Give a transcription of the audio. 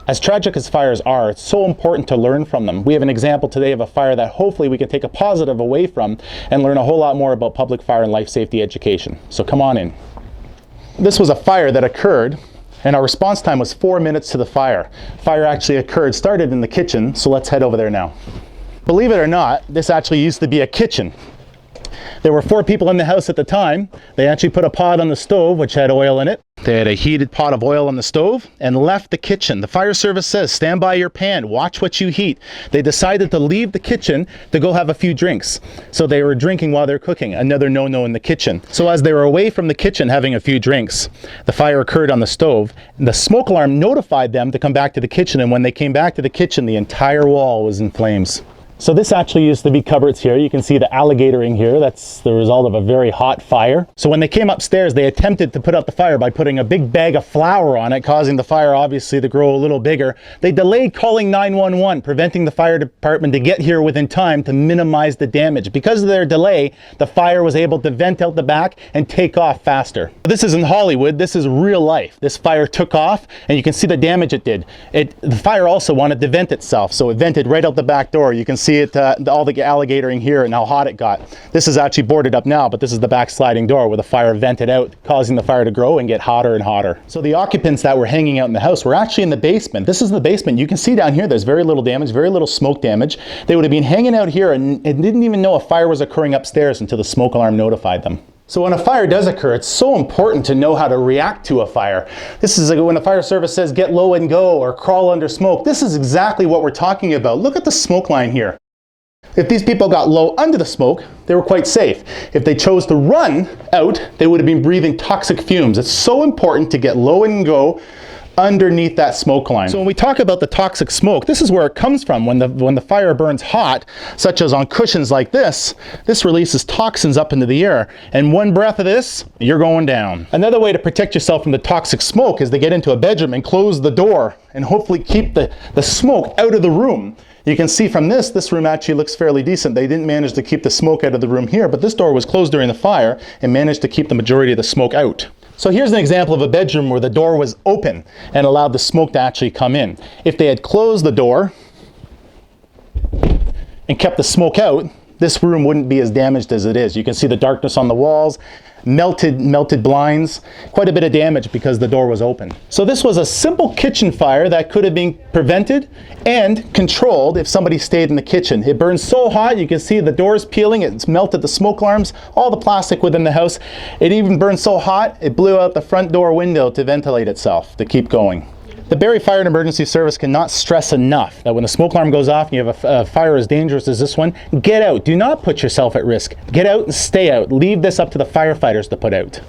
As tragic as fires are, it's so important to learn from them. We have an example today of a fire that hopefully we can take a positive away from and learn a whole lot more about public fire and life safety education. So come on in. This was a fire that occurred, and our response time was 4 minutes to the fire. Fire actually started in the kitchen, so let's head over there now. Believe it or not, this actually used to be a kitchen. There were 4 people in the house at the time. They actually put a pot on the stove which had oil in it. They had a heated pot of oil on the stove and left the kitchen. The fire service says, stand by your pan, watch what you heat. They decided to leave the kitchen to go have a few drinks. So they were drinking while they're cooking, another no-no in the kitchen. So as they were away from the kitchen having a few drinks, the fire occurred on the stove. The smoke alarm notified them to come back to the kitchen, and when they came back to the kitchen, the entire wall was in flames. So this actually used to be cupboards here. You can see the alligatoring here. That's the result of a very hot fire. So when they came upstairs, they attempted to put out the fire by putting a big bag of flour on it, causing the fire obviously to grow a little bigger. They delayed calling 911, preventing the fire department to get here within time to minimize the damage. Because of their delay, the fire was able to vent out the back and take off faster. This isn't Hollywood, this is real life. This fire took off and you can see the damage it did. The fire also wanted to vent itself, so it vented right out the back door. You can see it, all the alligatoring here and how hot it got. This is actually boarded up now, but this is the back sliding door where the fire vented out, causing the fire to grow and get hotter and hotter. So the occupants that were hanging out in the house were actually in the basement. This is the basement. You can see down here there's very little damage, very little smoke damage. They would have been hanging out here and didn't even know a fire was occurring upstairs until the smoke alarm notified them. So when a fire does occur, it's so important to know how to react to a fire. This is like when the fire service says get low and go or crawl under smoke. This is exactly what we're talking about. Look at the smoke line here. If these people got low under the smoke, they were quite safe. If they chose to run out, they would have been breathing toxic fumes. It's so important to get low and go underneath that smoke line. So when we talk about the toxic smoke, this is where it comes from. When the fire burns hot, such as on cushions like this releases toxins up into the air. And one breath of this, you're going down. Another way to protect yourself from the toxic smoke is to get into a bedroom and close the door and hopefully keep the smoke out of the room. You can see from this room actually looks fairly decent. They didn't manage to keep the smoke out of the room here, but this door was closed during the fire and managed to keep the majority of the smoke out. So here's an example of a bedroom where the door was open and allowed the smoke to actually come in. If they had closed the door and kept the smoke out, this room wouldn't be as damaged as it is. You can see the darkness on the walls, melted blinds, quite a bit of damage because the door was open. So this was a simple kitchen fire that could have been prevented and controlled if somebody stayed in the kitchen. It burned so hot, you can see the doors peeling, it's melted the smoke alarms, all the plastic within the house. It even burned so hot, it blew out the front door window to ventilate itself, to keep going. The Barrie Fire and Emergency Service cannot stress enough that when the smoke alarm goes off and you have a fire as dangerous as this one, get out. Do not put yourself at risk. Get out and stay out. Leave this up to the firefighters to put out.